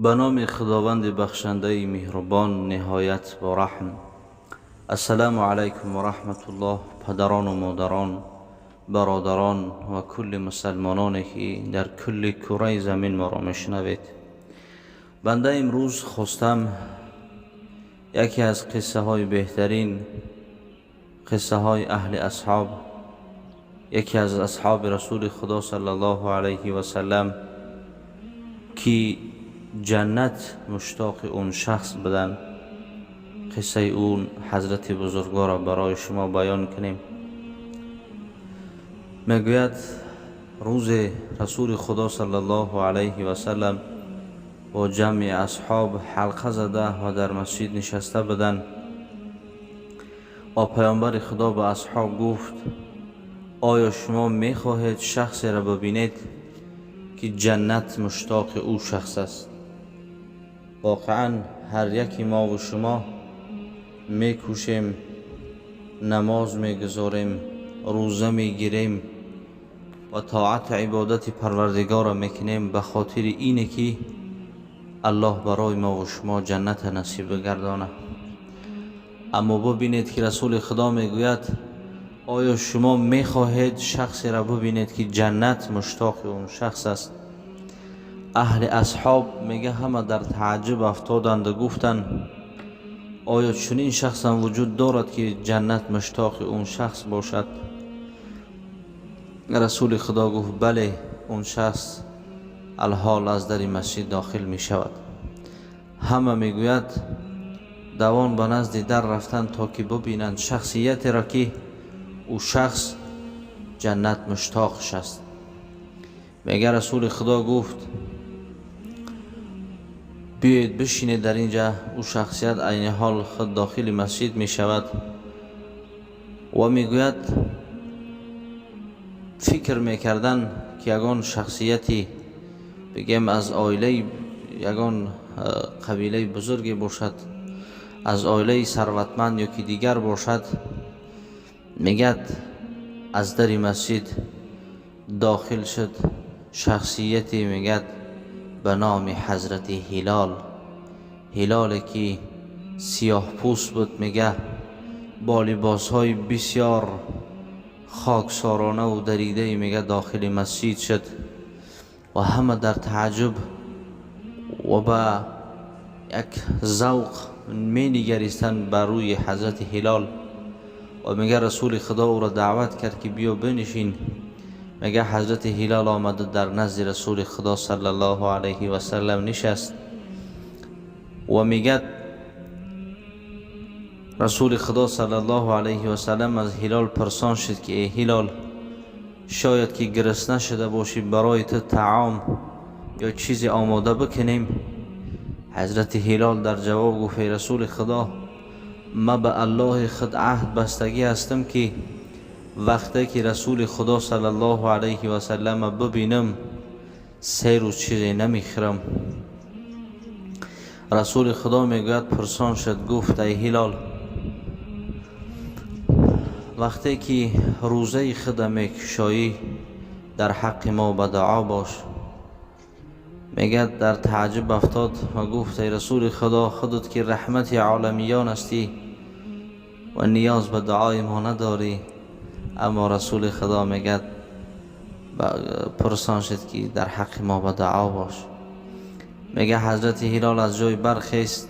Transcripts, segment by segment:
به نام خداوند بخشنده مهربان نهایت با رحم. السلام علیکم و رحمت الله. پدران و مادران، برادران و کل مسلمانانی که در کل کره زمین ما را میشنوید، بنده امروز خواستم یکی از قصه های بهترین قصه های اهل اصحاب، یکی از اصحاب رسول خدا صلی الله علیه و سلم که جنت مشتاق اون شخص بدن، قصه اون حضرت بزرگوار را برای شما بیان کنیم. میگوید روز رسول خدا صلی الله علیه و سلم با جمع اصحاب حلقه زده و در مسجد نشسته بودند و پیامبر خدا به اصحاب گفت: آیا شما میخواهید شخصی را ببینید که جنت مشتاق او شخص است؟ واقعا هر یکی ما و شما میکوشیم، نماز میگذاریم، روزه میگیریم و طاعت عبادت پروردگار را میکنیم به خاطر اینه که الله برای ما و شما جنت نصیب بگردانه. اما ببینید که رسول خدا میگوید: آیا شما میخواهید شخصی را ببینید که جنت مشتاق اون شخص است؟ اهل اصحاب میگه همه در تعجب افتادند و گفتند: آیا چنین شخص هم وجود دارد که جنت مشتاق اون شخص باشد؟ رسول خدا گفت: بله، اون شخص الحال از در مسجد داخل می شود. همه میگوید دوان به نزد در رفتن تا که ببینند شخصیت را که او شخص جنت مشتاقش است. میگه رسول خدا گفت: بیایید بشینید در اینجا. او شخصیت عین حال خود داخل مسجد می شود و میگوید فکر میکردن که یگان شخصیتی بگیم از عائله یگان قبیله بزرگی باشد، از عائله ثروتمند یا که دیگر باشد. میگد از در مسجد داخل شد شخصیتی، میگد به نام حضرت هلال که سیاه پوست بود، میگه با لباس های بسیار خاکسارانه و دریده، میگه داخل مسجد شد و همه در تعجب و با یک ذوق می نگریستند بر روی حضرت هلال و میگه رسول خدا او را دعوت کرد که بیا بنشین. میگه حضرت هلال آمد در نزد رسول خدا صلی الله علیه و سلم نشست و میگه رسول خدا صلی الله علیه و سلم از هلال پرسان شد که ای هلال، شاید که گرسنه شده باشی، برای تو طعام یا چیزی آماده بکنیم؟ حضرت هلال در جواب گفت: ای رسول خدا، ما به الله خود عهد بستگی هستم که وقتی که رسول خدا صلی الله علیه و سلم ببینم 3 روز چیزی نمیخورم. رسول خدا میگوید پرسان شد، گفت: ای هلال، وقتی که روزه خود میکشایی در حق ما به دعا باش. میگه در تعجب افتاد و گفت: ای رسول خدا، خودت که رحمت عالمیان هستی و نیاز به دعای ما نداری. اما رسول خدا میگه پرسان شد که در حق ما به دعا باش. میگه حضرت هلال از جای برخیست.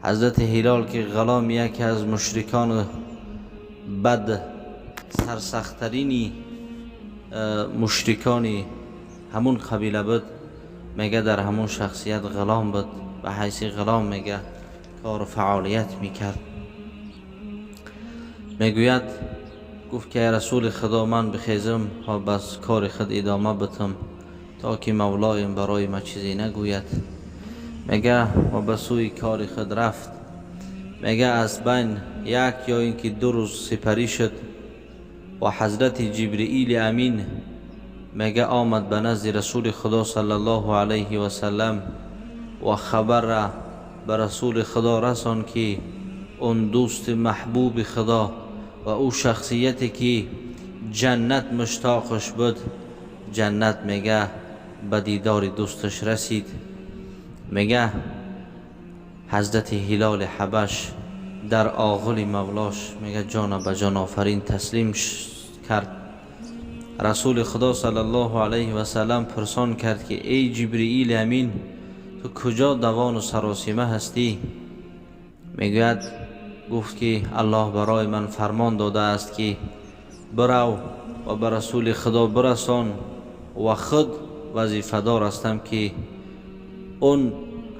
حضرت هلال که غلام یکی از مشرکان بد، سرسختترین مشرکان همون قبیله بود، میگه در همون شخصیت غلام بود. به حیث غلام میگه کار و فعالیت میکرد. میگوید گفت که ای رسول خدا، من بخیزم و بس کار خود ادامه بتم تا که مولایم برای ما چیزی نگوید. میگه و به سوی کار خود رفت. میگه از بین 1 یا اینکه 2 روز سپری شد و حضرت جبرئیل امین میگه آمد به نزد رسول خدا صلی الله علیه و سلم و خبر را به رسول خدا رسان که اون دوست محبوب خدا و او شخصیتی که جنت مشتاقش بود، جنت میگه به دیدار دوستش رسید. میگه حضرت هلال حبش در آغل مولاش میگه جان به جان آفرین تسلیم کرد. رسول خدا صلی الله علیه و سلم پرسان کرد که ای جبرئیل امین، تو کجا دوان و سراسیمه هستی؟ میگوید گفت که الله برای من فرمان داده است که برو و به رسول خدا برسان و خود وظیفه دار هستم که اون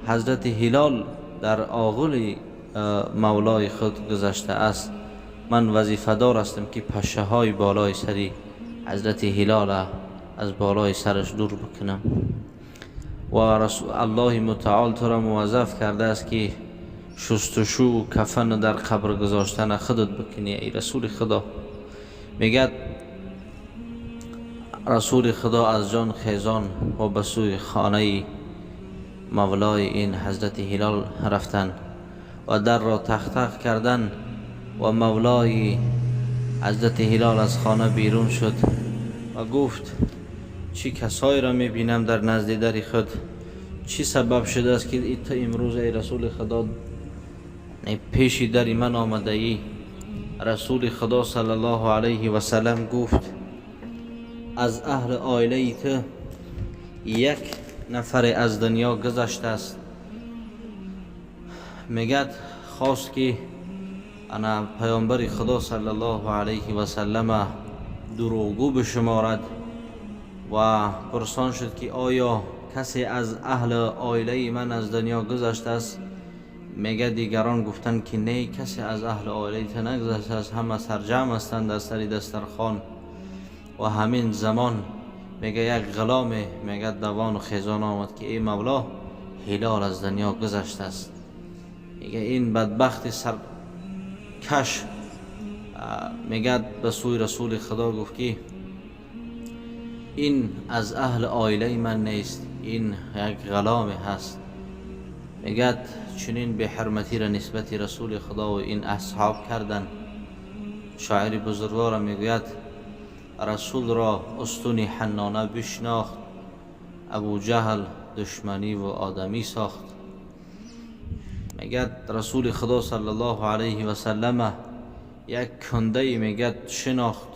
حضرت هلال در آغل مولای خود گذشته است. من وظیفه دار هستم که پشه های بالای سری حضرت هلال از بالای سرش دور بکنم و رسول الله متعال تو را موظف کرده است که شستشو و کفن در قبر گذاشتن خودت بکنی ای رسول خدا. میگه رسول خدا از جان خیزان و به سوی خانه مولای این حضرت هلال رفتن و در را تق تق کردن و مولای حضرت هلال از خانه بیرون شد و گفت چی کسایی را میبینم در نزد در خود؟ چی سبب شده است که تا امروز ای رسول خدا پیش در من آمده ای؟ رسول خدا صلی الله علیه و سلم گفت از اهل عائله تو یک نفر از دنیا گذشته است. میگد خواست که انا پیامبر خدا صلی الله علیه و سلم دروغگو بشمارد و پرسان شد که آیا کسی از اهل عائله من از دنیا گذشته است؟ میگه دیگران گفتن که نه، کسی از اهل عائله تو نگذشته است، همه سرجم هستند در سر دسترخوان. و همین زمان میگه یک غلام میگه دوان و خیزان آمد که ای مولا هلال از دنیا گذشته است. میگه این بدبخت سرکش میگه به سوی رسول خدا گفت که این از اهل عائله من نیست، این یک غلام هست. میگه چنین به حرمتی را نسبت رسول خدا و این اصحاب کردن. شاعر بزرگوار میگوید رسول را استون حنانه بشناخت، ابو جهل دشمنی و آدمی ساخت. میگه رسول خدا صلی الله علیه و سلم یک کنده میگه شناخت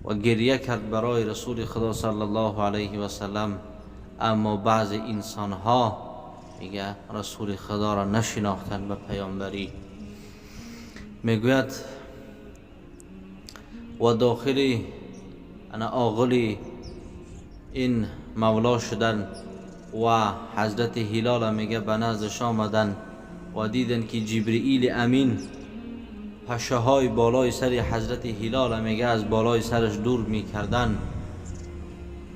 و گریه کرد برای رسول خدا صلی الله علیه و سلم، اما بعض انسان ها میگه رسول خدا را نشناختن به پیامبری. میگوید و داخل آغل این مولا شدن و حضرت هلال میگه به نزدش آمدن و دیدن که جبرئیل امین پشه های بالای سر حضرت هلال میگه از بالای سرش دور میکردن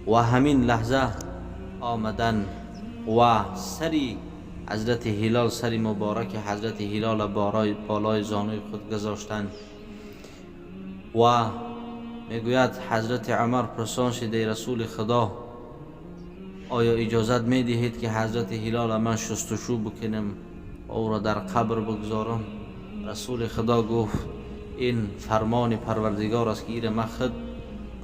و همین لحظه آمدن و سری حضرت هلال، سری مبارک حضرت هلال بالای زانوی خود گذاشتن و میگوید حضرت عمر پرسان شده رسول خدا آیا اجازت میدهید که حضرت هلال من شستشو بکنم و او را در قبر بگذارم؟ رسول خدا گفت این فرمان پروردگار است که من خود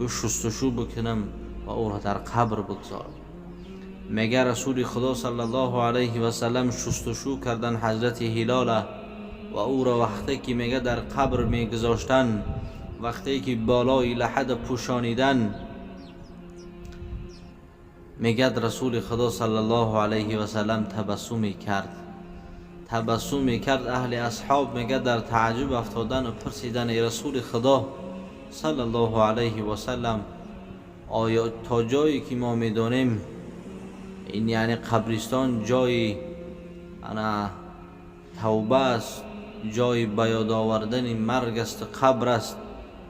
شستشو بکنم و او را در قبر بگذارم. میگه رسول خدا صلی الله علیه و سلم شستشو کردن حضرت هلال و او را وقتی که میگه در قبر میگذاشتن، وقتی که بالای لحد پوشانیدن، میگه رسول خدا صلی الله علیه و سلم تبسمی کرد. اهل اصحاب میگه در تعجب افتادن و پرسیدن ای رسول خدا صلی الله علیه و سلم آیا تا جایی که ما میدونیم این یعنی قبرستان جای توبه است، جای به یاد آوردن مرگ است، قبر است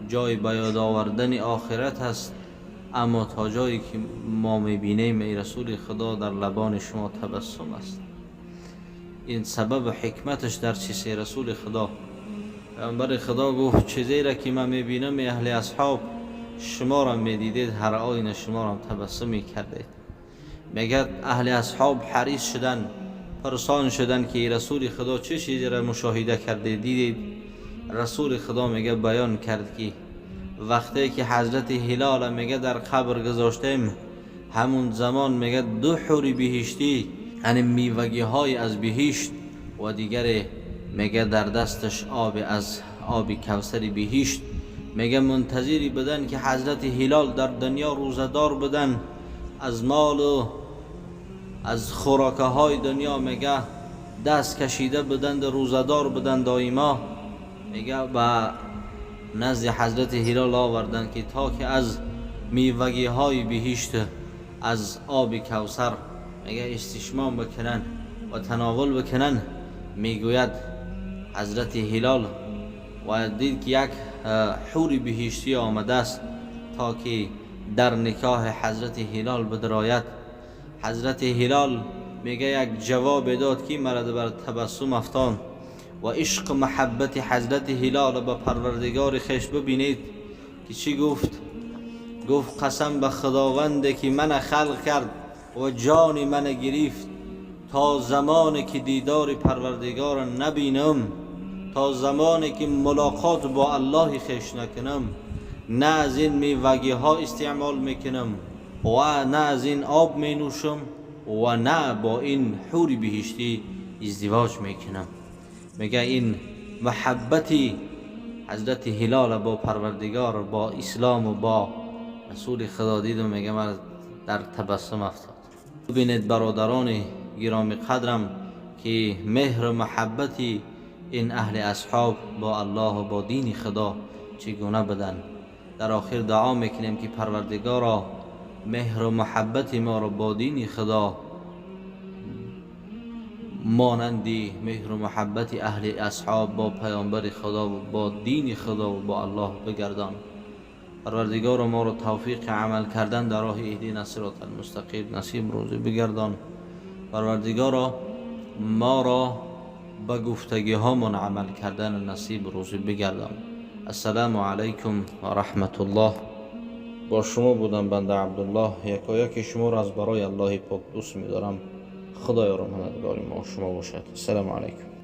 جای به یاد آوردن آخرت است، اما تا جایی که ما میبینیم ای رسول خدا در لبان شما تبسم است. این سبب حکمتش در چیست رسول خدا؟ پیامبر خدا گفت چیزی را که من میبینم اهل اصحاب شما را میدیدید هر آینه شما را تبسم میکردید. میگه اهل اصحاب حریص شدن، پرسان شدن که رسول خدا چه چیزی را مشاهده کرده دیدید؟ رسول خدا میگه بیان کرد که وقتی که حضرت هلال میگه در قبر گذاشتیم همون زمان میگه دو حور بهشتی، یعنی میوگی های از بهشت، و دیگر میگه در دستش آب از آب کوثر بهشت. میگه منتظری بدن که حضرت هلال در دنیا روزدار بدن، از مال و از خوراکه های دنیا میگه دست کشیده بدن، روزدار بدن دائما. میگه و نزد حضرت هلال آوردن که تا که از میوگی های بهشت، از آب کوثر میگه استشمام بکنن و تناول بکنن. میگوید حضرت هلال و دید که یک حور بهشتی آمده است تا که در نکاح حضرت هلال بدراید. حضرت هلال میگه یک جواب داد که مرد بر تبسم افتان و عشق و محبت حضرت هلال به پروردگار خیش ببینید که چی گفت. گفت قسم به خداوند که من خلق کرد و جان من گرفت، تا زمانی که دیدار پروردگار نبینم، تا زمانی که ملاقات با الله خیش نکنم، نه از این میوگی ها استعمال میکنم و نه از این آب می نوشم و نه با این حور بهشتی ازدواج میکنم. میگه این محبتی حضرت هلال با پروردگار، با اسلام و با رسول خدا دید و میگه من در تبسم افتاد. ببینید برادران گرامی قدرم که مهر و محبتی این اهل اصحاب با الله و با دین خدا چگونه بدن. در آخر دعا میکنیم که پروردگارا مهر و محبت ما را با دین خدا مانندی مهر و محبت اهل اصحاب با پیامبر خدا و با دین خدا و با الله بگردان. پروردگار ما را توفیق عمل کردن در راه اهدینا الصراط المستقیم نصیب روزی بگردان. پروردگار ما را به گفتگی هامون عمل کردن نصیب روزی بگردان. السلام علیکم و رحمت الله. با شما بودم بنده عبدالله، یکایک شما را از برای الله پاک دوست می‌دارم. خدای رحمتگار ما شما باشد. السلام علیکم.